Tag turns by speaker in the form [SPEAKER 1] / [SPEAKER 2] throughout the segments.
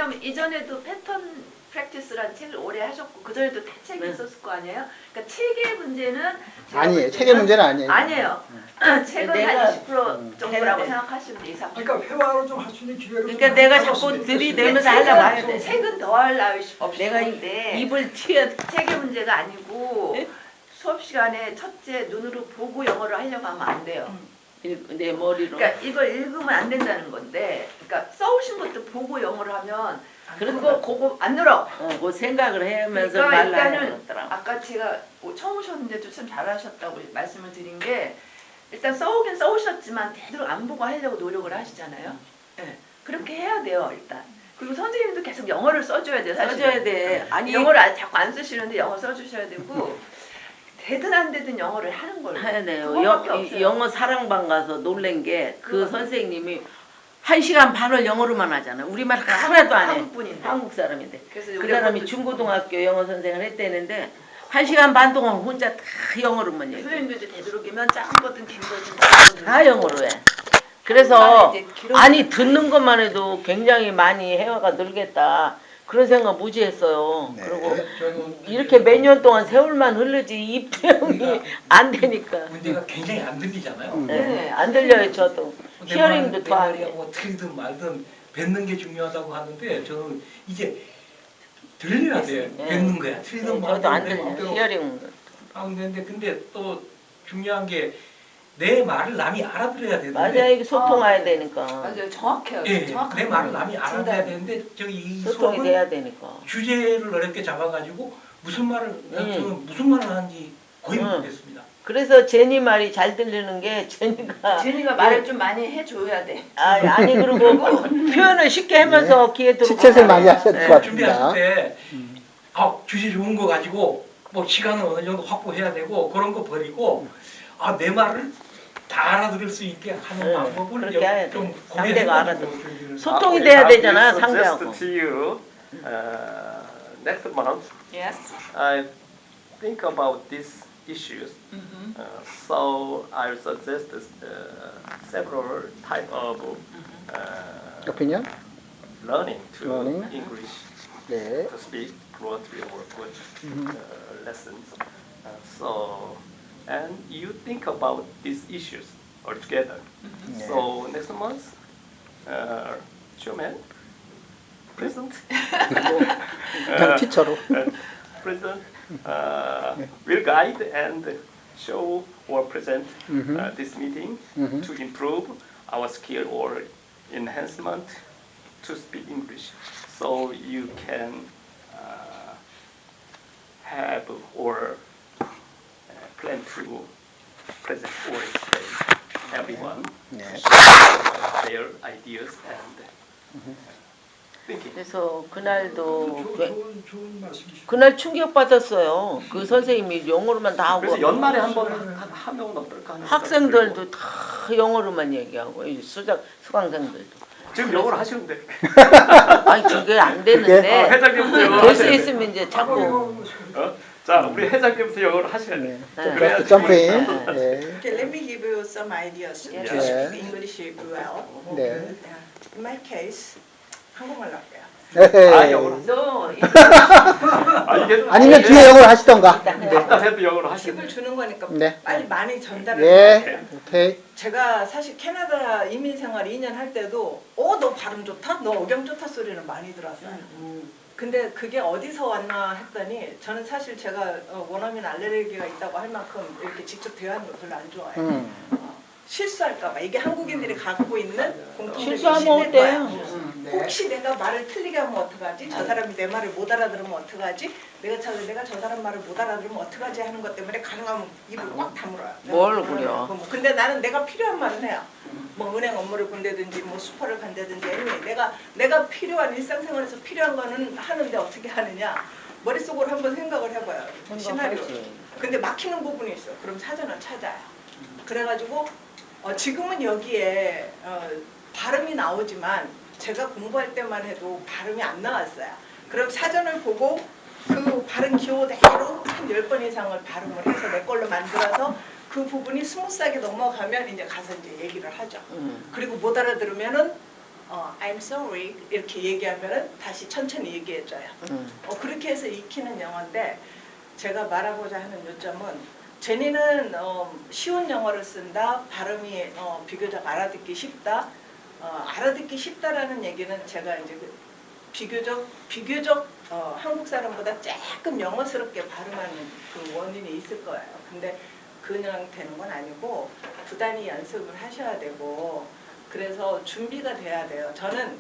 [SPEAKER 1] 왜냐하면 이전에도 패턴 프랙티스라는 책을 오래 하셨고 그 전에도 다 책이 있었을 거 아니에요. 그러니까 책의 문제는
[SPEAKER 2] 아니에요. 책의 문제는 아니에요.
[SPEAKER 1] 아니에요. 책은 한 20% 정도라고 생각하시면 돼. 20%.
[SPEAKER 3] 그러니까 회화로 좀 할 수 있는 기회를
[SPEAKER 4] 그러니까 내가 자꾸 들이대면서 하려고 하는데
[SPEAKER 1] 책은 더 하려고
[SPEAKER 4] 내가
[SPEAKER 1] 싶은데
[SPEAKER 4] 입을 튀어.
[SPEAKER 1] 책의 문제가 아니고 수업 시간에 첫째 눈으로 보고 영어를 하려고 하면 안 돼요.
[SPEAKER 4] 내 머리로.
[SPEAKER 1] 그러니까 이걸 읽으면 안 된다는 건데, 그러니까 써오신 것도 보고 영어를 하면 그거 안 늘어.
[SPEAKER 4] 그 생각을 하면서
[SPEAKER 1] 그러니까
[SPEAKER 4] 말라
[SPEAKER 1] 일단은
[SPEAKER 4] 하더라고.
[SPEAKER 1] 아까 제가 처음 오셨는데도 참 잘하셨다고 말씀을 드린 게 일단 써오긴 써오셨지만 되도록 안 보고 하려고 노력을 하시잖아요. 네. 그렇게 해야 돼요 일단. 그리고 선생님도 계속 영어를 써줘야 돼요. 사실은.
[SPEAKER 4] 써줘야 돼. 아니
[SPEAKER 1] 영어를 자꾸 안 쓰시는데 영어 써주셔야 되고 되든 안 되든 영어를 하는 걸로.
[SPEAKER 4] 해야 돼요.
[SPEAKER 1] 그거밖에 없어요.
[SPEAKER 4] 영어 사랑방 가서 놀란 게 그 선생님이 1시간 반을 영어로만 하잖아. 우리말 하나도 안 해.
[SPEAKER 1] 한국분인데.
[SPEAKER 4] 한국 사람인데.
[SPEAKER 1] 그래서
[SPEAKER 4] 그 사람이 중고등학교 영어 선생을 했대는데 1시간 반 동안 혼자 다 영어로만 얘기해.
[SPEAKER 1] 선생님도 이제 되도록이면 작은 거든 긴 거든
[SPEAKER 4] 다 영어로 해. 그래서 아니 듣는 것만 해도 굉장히 많이 회화가 늘겠다. 그런 생각 무지 했어요.
[SPEAKER 2] 네.
[SPEAKER 4] 그리고 이렇게 몇 년 동안 세월만 흐르지 입대형이 안 되니까.
[SPEAKER 3] 문제가 굉장히 안 들리잖아요.
[SPEAKER 1] 네,
[SPEAKER 4] 안 들려요 저도. 히어링도 더 안 돼.
[SPEAKER 3] 어떻게든 말든 뱉는 게 중요하다고 하는데 저는 이제 들려야 돼. 뱉는 거야. 틀리든
[SPEAKER 4] 저도 안
[SPEAKER 3] 말든
[SPEAKER 4] 들려. 히어링.
[SPEAKER 3] 하면 되는데 근데 또 중요한 게 내 말을 남이 알아들어야 되는데.
[SPEAKER 4] 맞아 이게 소통해야 되니까.
[SPEAKER 1] 맞아요. 정확해요.
[SPEAKER 3] 예,
[SPEAKER 1] 정확한
[SPEAKER 3] 내 말을 남이 알아들어야 되는데 저기 이
[SPEAKER 4] 소통이
[SPEAKER 3] 수업은
[SPEAKER 4] 돼야 되니까.
[SPEAKER 3] 주제를 어렵게 잡아가지고 무슨 말을 저는 무슨 말을 하는지 거의 모르겠습니다.
[SPEAKER 4] 그래서 제니 말이 잘 들리는 게 제니가
[SPEAKER 1] 말을 좀 많이 해줘야 돼.
[SPEAKER 4] 아니 그리고 표현을 쉽게 하면서 귀에 들어오고
[SPEAKER 2] 치챗을 많이 하셔야 될 것
[SPEAKER 3] 준비하실
[SPEAKER 2] 같습니다.
[SPEAKER 3] 때 주제 좋은 거 가지고 뭐 시간을 어느 정도 확보해야 되고 그런 거 버리고 내 말을 다 알아들을 수 있게 하는 방법을
[SPEAKER 4] 그렇게 해야
[SPEAKER 3] 좀
[SPEAKER 4] 돼. 상대가 알아듣고
[SPEAKER 3] 고민해가지고
[SPEAKER 4] 소통이 돼야 되잖아 상대하고.
[SPEAKER 5] To you, next month,
[SPEAKER 1] Yes.
[SPEAKER 5] I think about these issues. So I suggest several type of
[SPEAKER 2] opinion?
[SPEAKER 5] learning to
[SPEAKER 2] Learning.
[SPEAKER 5] English
[SPEAKER 2] 네.
[SPEAKER 5] to speak fluently or good lessons. And you think about these issues altogether. So next month, Chairman, President,
[SPEAKER 2] 그냥 티처로.
[SPEAKER 5] President will guide and show or present this meeting to improve our skill or enhancement to speak English. So you can have or plan to present or explain everyone their ideas and thinking.
[SPEAKER 4] 그래서 그날도
[SPEAKER 3] 좋은 말씀이시죠.
[SPEAKER 4] 그날 충격 받았어요. 그 선생님이 영어로만 다 하고.
[SPEAKER 5] 그래서 연말에 한번 하면 어떨까 하는
[SPEAKER 4] 학생들도 다 영어로만 얘기하고 수강생들도.
[SPEAKER 5] 지금 영어를 하시는데.
[SPEAKER 4] 아니 그게 안 되는데.
[SPEAKER 5] 회장님부터 영어를
[SPEAKER 4] 될 수
[SPEAKER 5] 하셔야 돼.
[SPEAKER 4] 있으면 이제 자꾸.
[SPEAKER 5] 자, 우리 회장님부터 영어를 하셔야 돼.
[SPEAKER 2] Just jump in.
[SPEAKER 6] Okay, let me give you some ideas
[SPEAKER 1] Yes.
[SPEAKER 6] to speak English well.
[SPEAKER 2] 네.
[SPEAKER 6] In my case, 한국말로 할게요.
[SPEAKER 5] 영어로 하세요.
[SPEAKER 2] 아니면 뒤에 영어를 하시던가.
[SPEAKER 5] 답답해도 영어로 하시면
[SPEAKER 6] 팁을 주는 거니까
[SPEAKER 2] 네.
[SPEAKER 6] 빨리 많이 전달을
[SPEAKER 2] 예.
[SPEAKER 6] 해야
[SPEAKER 2] 오케이.
[SPEAKER 6] 제가 사실 캐나다 이민 생활 2년 할 때도 너 발음 좋다? 너 억양 좋다 소리는 많이 들었어요. 근데 그게 어디서 왔나 했더니 저는 사실 제가 원어민 알레르기가 있다고 할 만큼 이렇게 직접 대화하는 걸 별로 안 좋아해요. 실수할까봐 이게 한국인들이 갖고 있는 공통된
[SPEAKER 4] 실수하면
[SPEAKER 6] 의식일 거야.
[SPEAKER 4] 어때요?
[SPEAKER 6] 혹시 내가 말을 틀리게 하면 어떡하지? 저 사람이 내 말을 못 알아들으면 어떡하지? 내가 저 사람 말을 못 알아들으면 어떡하지? 하는 것 때문에 가능하면 입을 꽉 다물어요.
[SPEAKER 4] 뭘 그려?
[SPEAKER 6] 근데 나는 내가 필요한 말은 해요. 뭐 은행 업무를 본다든지 뭐 슈퍼를 간다든지 내가 필요한 일상생활에서 필요한 거는 하는데 어떻게 하느냐? 머릿속으로 한번 생각을 해봐요. 시나리오. 근데 막히는 부분이 있어. 그럼 사전을 찾아요. 그래가지고 지금은 여기에 발음이 나오지만 제가 공부할 때만 해도 발음이 안 나왔어요. 그럼 사전을 보고 그 발음 기호대로 한 10번 이상을 발음을 해서 내 걸로 만들어서 그 부분이 스무스하게 넘어가면 이제 가서 이제 얘기를 하죠. 그리고 못 알아들으면은 I'm sorry 이렇게 얘기하면은 다시 천천히 얘기해줘요. 그렇게 해서 익히는 영어인데 제가 말하고자 하는 요점은 제니는 쉬운 영어를 쓴다. 발음이 비교적 알아듣기 쉽다. 알아듣기 쉽다라는 얘기는 제가 이제 비교적 한국 사람보다 조금 영어스럽게 발음하는 그 원인이 있을 거예요. 근데 그냥 되는 건 아니고 부단히 연습을 하셔야 되고 그래서 준비가 돼야 돼요. 저는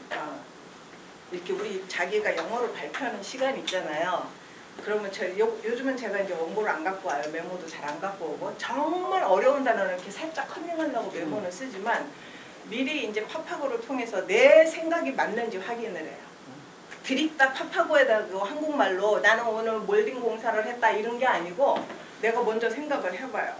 [SPEAKER 6] 이렇게 우리 자기가 영어로 발표하는 시간 있잖아요. 그러면 요즘은 제가 이제 원고를 안 갖고 와요. 메모도 잘 안 갖고 오고 정말 어려운 단어는 이렇게 살짝 컨닝하려고 메모는 쓰지만 미리 이제 파파고를 통해서 내 생각이 맞는지 확인을 해요. 드립다 파파고에다 한국말로 나는 오늘 몰딩 공사를 했다 이런 게 아니고 내가 먼저 생각을 해봐요.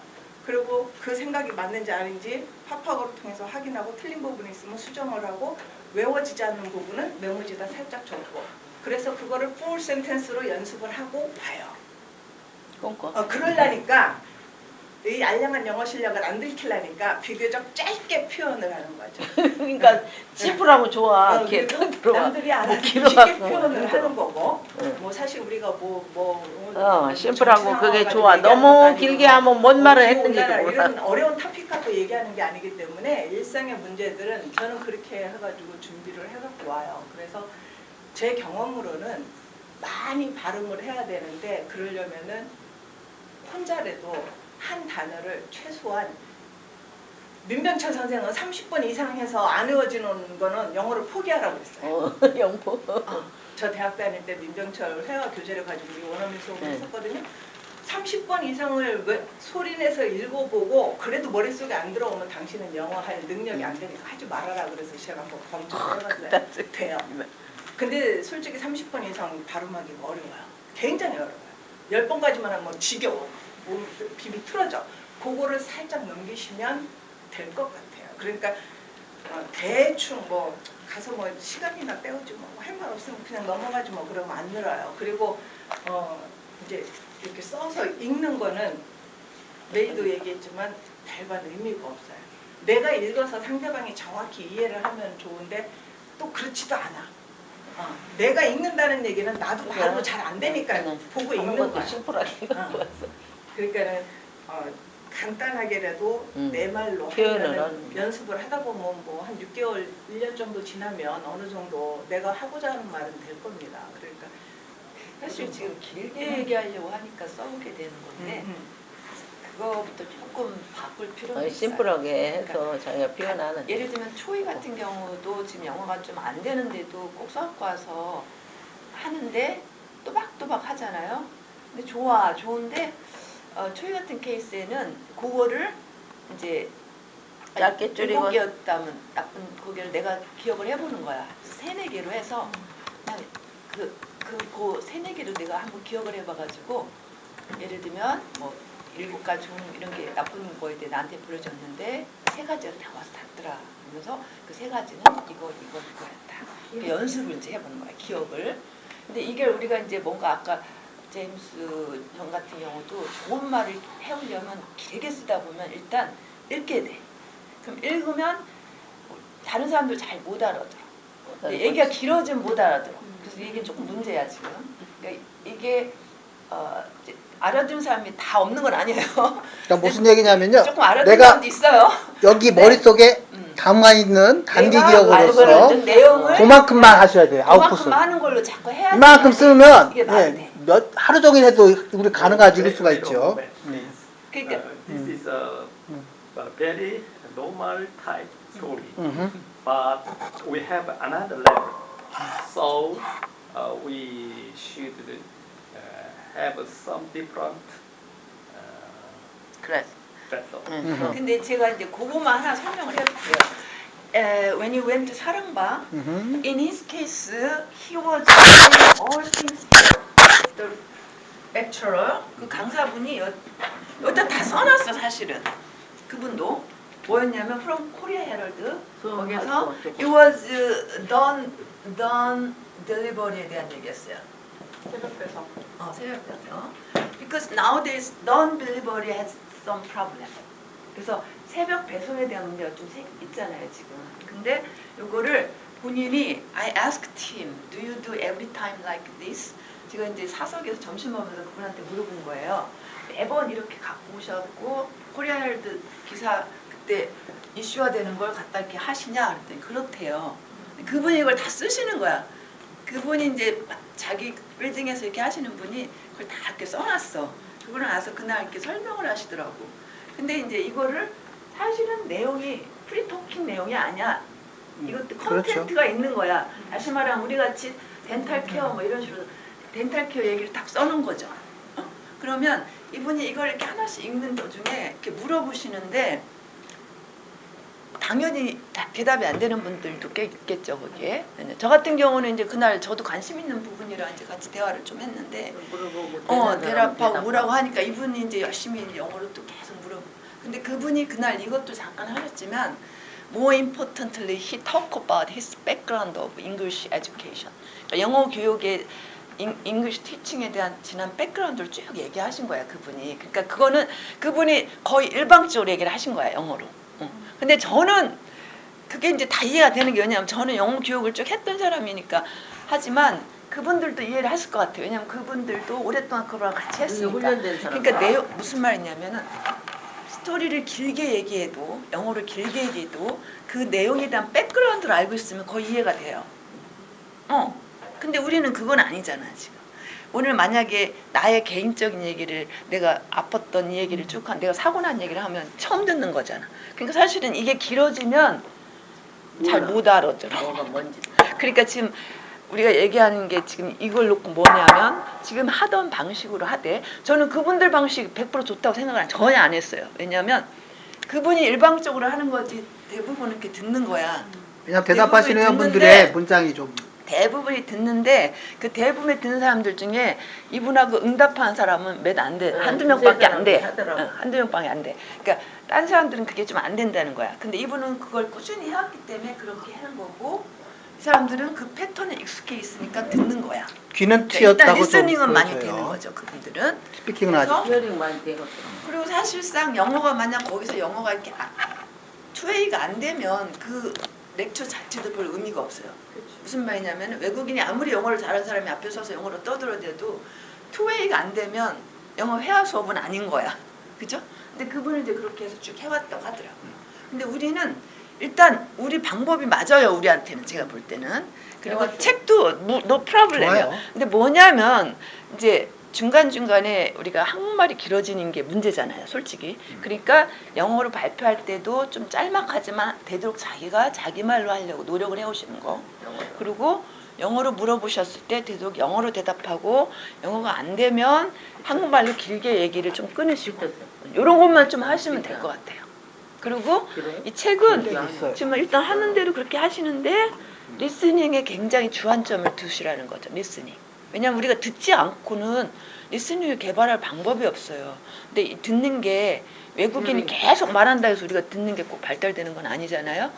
[SPEAKER 6] 그리고 그 생각이 맞는지 아닌지 파파고를 통해서 확인하고 틀린 부분이 있으면 수정을 하고 외워지지 않는 부분은 메모지에다 살짝 적고 그래서 그거를 풀 센텐스로 연습을 하고 봐요. 그러려니까 이 알량한 영어 실력을 안 들키려니까 비교적 짧게 표현을 하는 거죠.
[SPEAKER 4] 그러니까 심플하고 좋아. 이렇게
[SPEAKER 6] 그리고
[SPEAKER 4] 들어와.
[SPEAKER 6] 남들이 알아듣기
[SPEAKER 4] 뭐
[SPEAKER 6] 쉽게
[SPEAKER 4] 길어갖고
[SPEAKER 6] 표현을
[SPEAKER 4] 힘들어.
[SPEAKER 6] 하는 거고 뭐 사실 우리가
[SPEAKER 4] 심플하고 그게
[SPEAKER 6] 정치
[SPEAKER 4] 좋아.
[SPEAKER 6] 상황 가지고
[SPEAKER 4] 너무
[SPEAKER 6] 얘기하는
[SPEAKER 4] 길게
[SPEAKER 6] 것도 아니고
[SPEAKER 4] 하면 뭔 말을
[SPEAKER 6] 기후
[SPEAKER 4] 했는지도
[SPEAKER 6] 온난화
[SPEAKER 4] 몰라.
[SPEAKER 6] 이런 어려운 토픽 갖고 얘기하는 게 아니기 때문에 일상의 문제들은 저는 그렇게 해가지고 준비를 해갖고 와요. 그래서 제 경험으로는 많이 발음을 해야 되는데 그러려면은 혼자라도 한 단어를 최소한 민병철 선생은 30번 이상 해서 안 외워지는 거는 영어를 포기하라고 했어요.
[SPEAKER 4] 영포.
[SPEAKER 6] 저 대학 다닐 때 민병철 회화 교재를 가지고 우리 원어민 수업을 했었거든요. 30번 이상을 소리내서 읽어보고 그래도 머릿속에 안 들어오면 당신은 영어 할 능력이 안 되니까 하지 말아라 그래서 제가 한번 검증을 해봤어요. 돼요. 근데 솔직히 30번 이상 발음하기가 어려워요. 굉장히 어려워요. 10번까지만 하면 지겨워. 몸 비비 틀어져. 그거를 살짝 넘기시면 될 것 같아요. 그러니까 대충 뭐 가서 뭐 시간이나 때우지 뭐 할 말 없으면 그냥 넘어가지 뭐 그러면 안 늘어요. 그리고 이제 이렇게 써서 읽는 거는 메이도 얘기했지만 별반 의미가 없어요. 내가 읽어서 상대방이 정확히 이해를 하면 좋은데 또 그렇지도 않아. 내가 읽는다는 얘기는 나도 발음이 잘 안 되니까 보고 읽는 거야.
[SPEAKER 4] 심플하게.
[SPEAKER 6] 그러니까는 간단하게라도 내 말로
[SPEAKER 4] 표현을
[SPEAKER 6] 하려는
[SPEAKER 4] 하는
[SPEAKER 6] 연습을 하다 보면 뭐 한 6개월, 1년 정도 지나면 어느 정도 내가 하고자 하는 말은 될 겁니다. 그러니까
[SPEAKER 1] 사실 지금 길게 얘기하려고 하니까 써오게 되는 건데 그거부터 조금 바꿀 필요가 있어요.
[SPEAKER 4] 심플하게 해서 자기가 표현하는.
[SPEAKER 1] 예를 들면 초이 같은 경우도 지금 영어가 좀 안 되는데도 꼭 써갖고 와서 하는데 또박또박 하잖아요. 근데 좋은데 초이 같은 케이스에는 그거를 이제
[SPEAKER 4] 짧게 줄이고
[SPEAKER 1] 7개였다면 나쁜 고개를 내가 기억을 해보는 거야. 3-4개로 해서 그냥 그 3-4개로 내가 한번 기억을 해봐가지고 예를 들면 뭐 7가지 좋은 이런 게 나쁜 거에 대해 나한테 보여줬는데 3가지가 다 와서 닿더라. 그러면서 그 3가지는 이거였다. 그러니까 연습을 이제 해보는 거야. 기억을. 근데 이게 우리가 이제 뭔가 아까 제임스 형 같은 경우도 좋은 말을 해오려면 길게 쓰다 보면 일단 읽게 돼. 그럼 읽으면 다른 사람들 잘 못 알아들어. 얘기가 길어지면 못 알아들어. 그래서 이게 조금 문제야 지금. 그러니까 이게 이제 알아듣는 사람이 다 없는 건 아니에요.
[SPEAKER 2] 그러니까 무슨 얘기냐면요.
[SPEAKER 1] 조금 알아듣는
[SPEAKER 2] 내가
[SPEAKER 1] 사람도 있어요.
[SPEAKER 2] 여기
[SPEAKER 1] 네.
[SPEAKER 2] 머릿속에 담아 있는 단기
[SPEAKER 1] 내가
[SPEAKER 2] 기억으로서
[SPEAKER 1] 알고 있는 내용을
[SPEAKER 2] 그만큼만 하셔야 돼요.
[SPEAKER 1] 그만큼만
[SPEAKER 2] 아웃풋을.
[SPEAKER 1] 하는 걸로 자꾸 해야지.
[SPEAKER 2] 이만큼 쓰면
[SPEAKER 1] 이게 말이 돼.
[SPEAKER 2] 하루 종일 해도 우리 가능하지 일 수가 있죠.
[SPEAKER 1] 그러니까
[SPEAKER 5] This is a very normal type story,
[SPEAKER 2] 음흠.
[SPEAKER 5] but we have another level. So we should have some different
[SPEAKER 4] 그래.
[SPEAKER 5] method.
[SPEAKER 1] 근데 제가 이제 그것만 하나 설명을 해볼게요. When he went to 사랑방, in his case, he was doing all things the lecturer, 그 강사분이 여기다 다 써놨어 사실은. 그분도 뭐였냐면 from Korea Herald 거기서 it was done delivery에 대한 얘기였어요.
[SPEAKER 6] 새벽 배송.
[SPEAKER 1] 새벽 배송. Because nowadays done delivery has some problem. 그래서 새벽 배송에 대한 문제가 좀 있잖아요 지금. 근데 요거를 본인이 I asked him, do you do every time like this? 제가 이제 사석에서 점심 먹으면서 그분한테 물어본 거예요. 매번 이렇게 갖고 오셔갖고 코리아헬드 기사 그때 이슈화 되는 걸 갖다 이렇게 하시냐? 그랬더니 그렇대요. 그분이 이걸 다 쓰시는 거야. 그분이 이제 자기 빌딩에서 이렇게 하시는 분이 그걸 다 이렇게 써놨어. 그걸 나서 그날 이렇게 설명을 하시더라고. 근데 이제 이거를 사실은 내용이 프리토킹 내용이 아니야. 이것도 컨텐츠가
[SPEAKER 2] 그렇죠.
[SPEAKER 1] 있는 거야. 다시 말하면 우리 같이 덴탈 케어 뭐 이런 식으로 덴탈 케어 얘기를 딱 써놓은 거죠. 그러면 이분이 이걸 이렇게 하나씩 읽는 도중에 이렇게 물어보시는데 당연히 대답이 안 되는 분들도 꽤 있겠죠, 거기에. 저 같은 경우는 이제 그날 저도 관심 있는 부분이라 이제 같이 대화를 좀 했는데, 대답하고 뭐라고 하니까 이분이 이제 열심히 영어로 또 계속 물어보고. 근데 그분이 그날 이것도 잠깐 하셨지만, more importantly, he talked about his background of English education. 그러니까 영어 교육의 English teaching에 대한 지난 백그라운드를 쭉 얘기하신 거야, 그분이. 그러니까 그거는 그분이 거의 일방적으로 얘기를 하신 거야, 영어로. 근데 저는 그게 이제 다 이해가 되는 게 왜냐하면 저는 영어 교육을 쭉 했던 사람이니까 하지만 그분들도 이해를 하실 것 같아요. 왜냐하면 그분들도 오랫동안 그거랑 같이 했으니까. 그러니까 내용 무슨 말이냐면은 스토리를 길게 얘기해도 영어를 길게 얘기해도 그 내용에 대한 백그라운드를 알고 있으면 거의 이해가 돼요. 근데 우리는 그건 아니잖아 지금. 오늘 만약에 나의 개인적인 얘기를 내가 아팠던 이 얘기를 쭉 내가 사고 난 얘기를 하면 처음 듣는 거잖아. 그러니까 사실은 이게 길어지면 잘 못 알아들어.
[SPEAKER 4] 뭐가 뭔지.
[SPEAKER 1] 그러니까 지금 우리가 얘기하는 게 지금 이걸 놓고 뭐냐면 지금 하던 방식으로 하되 저는 그분들 방식 100% 좋다고 생각을 전혀 안 했어요. 왜냐하면 그분이 일방적으로 하는 거지 대부분 이렇게 듣는 거야.
[SPEAKER 2] 그냥 대답하시는
[SPEAKER 1] 대부분이
[SPEAKER 2] 분들의
[SPEAKER 1] 듣는데
[SPEAKER 2] 문장이 좀
[SPEAKER 1] 대부분이 듣는데 그 대부분이 듣는 사람들 중에 이분하고 응답하는 사람은 몇 안 돼. 한두 명밖에 안 돼. 한두 명밖에 안 돼. 그러니까 딴 사람들은 그게 좀 안 된다는 거야. 근데 이분은 그걸 꾸준히 해왔기 때문에 그렇게 하는 거고 이 사람들은 그 패턴에 익숙해 있으니까 듣는 거야.
[SPEAKER 2] 귀는
[SPEAKER 1] 그러니까 일단
[SPEAKER 2] 트였다고 좀
[SPEAKER 1] 리스닝은 많이 되는
[SPEAKER 2] 보여져요.
[SPEAKER 1] 거죠. 그분들은.
[SPEAKER 2] 스피킹은 아직
[SPEAKER 4] 히어링 많이 되거든.
[SPEAKER 1] 그리고 사실상 영어가 만약 거기서 영어가 이렇게 투웨이가 안 되면 그 렉처 자체도 별 의미가 없어요. 무슨 말이냐면 외국인이 아무리 영어를 잘하는 사람이 앞에 서서 영어로 떠들어대도 투웨이가 안 되면 영어 회화 수업은 아닌 거야. 그죠? 근데 그분은 이제 그렇게 해서 쭉 해왔다고 하더라고요. 근데 우리는 일단 우리 방법이 맞아요. 우리한테는 제가 볼 때는. 그리고 책도 no problem이에요.
[SPEAKER 2] 좋아요.
[SPEAKER 1] 근데 뭐냐면 이제 중간중간에 우리가 한국말이 길어지는 게 문제잖아요. 솔직히. 그러니까 영어로 발표할 때도 좀 짤막하지만 되도록 자기가 자기 말로 하려고 노력을 해오시는 거. 그리고 영어로 물어보셨을 때 되도록 영어로 대답하고 영어가 안 되면 한국말로 길게 얘기를 좀 끊으시고 이런 것만 좀 하시면 될 것 같아요. 그리고 이 책은
[SPEAKER 2] 있어요.
[SPEAKER 1] 지금 일단 하는 대로 그렇게 하시는데 리스닝에 굉장히 주안점을 두시라는 거죠. 리스닝. 왜냐하면 우리가 듣지 않고는 리스닝을 개발할 방법이 없어요. 근데 이 듣는 게 외국인이 계속 말한다 해서 우리가 듣는 게 꼭 발달되는 건 아니잖아요.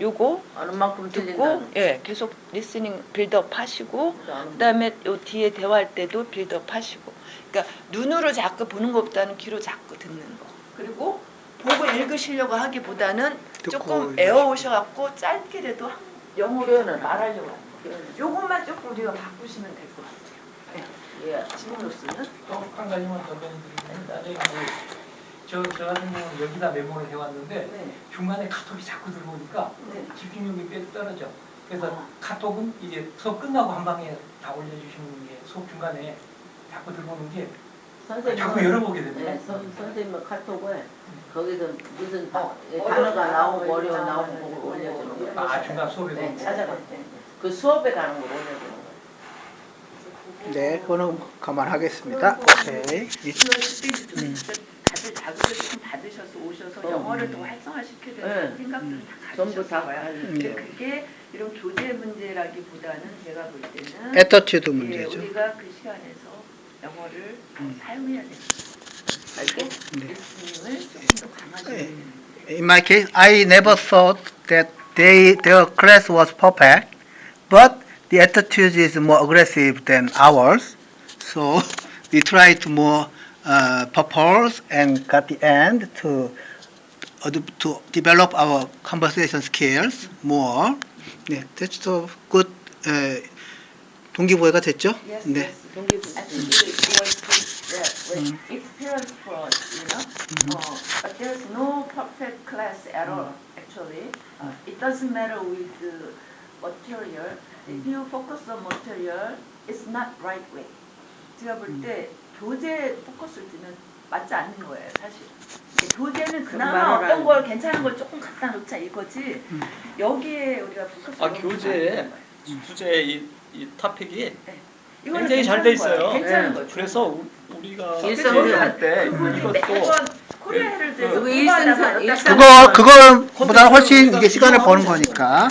[SPEAKER 1] 요거
[SPEAKER 4] 어느 만큼
[SPEAKER 1] 듣고
[SPEAKER 4] 들린다는.
[SPEAKER 1] 계속 리스닝 빌드업 하시고 그다음에 요 뒤에 대화할 때도 빌드업 하시고 그러니까 눈으로 자꾸 보는 것보다는 귀로 자꾸 듣는 거 그리고 보고 읽으시려고 하기보다는
[SPEAKER 2] 듣고
[SPEAKER 1] 조금
[SPEAKER 2] 읽으시고.
[SPEAKER 1] 애워오셔갖고 짧게라도 영어로
[SPEAKER 4] 표현을
[SPEAKER 1] 말하려고 하는 거 요것만 조금 우리가 바꾸시면 될 것 같아요.
[SPEAKER 4] 예.
[SPEAKER 1] 지금으로서는
[SPEAKER 3] 또 한 가지만 더 건드리면 나중에 저 같은 경우는 여기다 메모를 해왔는데 중간에 카톡이 자꾸 들어오니까 집중력이 꽤 떨어져. 그래서 카톡은 이제 수업 끝나고 한 방에 다 올려주시는 게 수업 중간에 자꾸 들어오는 게 자꾸 열어보게 됩니다.
[SPEAKER 4] 네, 선생님 카톡을 거기서 무슨 단어가 나오고 어려워 나오고 그거 올려주는 거예요.
[SPEAKER 3] 아 중간 수업에도
[SPEAKER 4] 네, 찾아가. 그 수업에 가는 걸 올려주는 거예요.
[SPEAKER 2] 네, 그거는 감안하겠습니다. 오케이.
[SPEAKER 1] 다들 자극을 좀 받으셔서 오셔서 영어를 더 활성화시켜야 된다는 생각들은 다
[SPEAKER 4] 전부
[SPEAKER 1] 가지셨을
[SPEAKER 4] 다
[SPEAKER 1] 거예요.
[SPEAKER 4] 가지고
[SPEAKER 1] 근데 그게 이런 교재 문제라기보다는 제가 볼 때는
[SPEAKER 2] 애터튜드 문제죠.
[SPEAKER 1] 우리가 그 시간에서 영어를 사용해야 되는 거예요. 그리고 리스닝을 조금 더 강화시켜야 되는 거예요.
[SPEAKER 2] In my case, I never thought that their class was perfect, but the attitude is more aggressive than ours. So we tried to more propose and got the end to develop our conversation skills more. 네, that's a good 동기부여가 됐죠?
[SPEAKER 1] Yes,
[SPEAKER 2] 네.
[SPEAKER 1] yes. I think it was good experience for us, you know. But there's no perfect class at all, actually. It doesn't matter with the material. If you focus on material, it's not right way. 제가 볼 때 교재 포커스를 두면 맞지 않는 거예요, 사실. 교재는 그나마 어떤 걸 괜찮은 걸 조금 갖다 놓자 이거지. 여기에 우리가 포커스를 너무
[SPEAKER 5] 교재에
[SPEAKER 1] 두면
[SPEAKER 5] 주제 이 토픽이
[SPEAKER 1] 이거는
[SPEAKER 5] 굉장히 잘 돼 있어요.
[SPEAKER 1] 괜찮은 거예요.
[SPEAKER 5] 그래서 우리가
[SPEAKER 4] 일상생활
[SPEAKER 5] 할 때
[SPEAKER 1] 그분이
[SPEAKER 5] 이것도
[SPEAKER 1] 매번 코리아 해를 대해서
[SPEAKER 4] 일상생활
[SPEAKER 1] 공부하다가
[SPEAKER 2] 그거보다는 훨씬 이게 시간을 버는 거니까.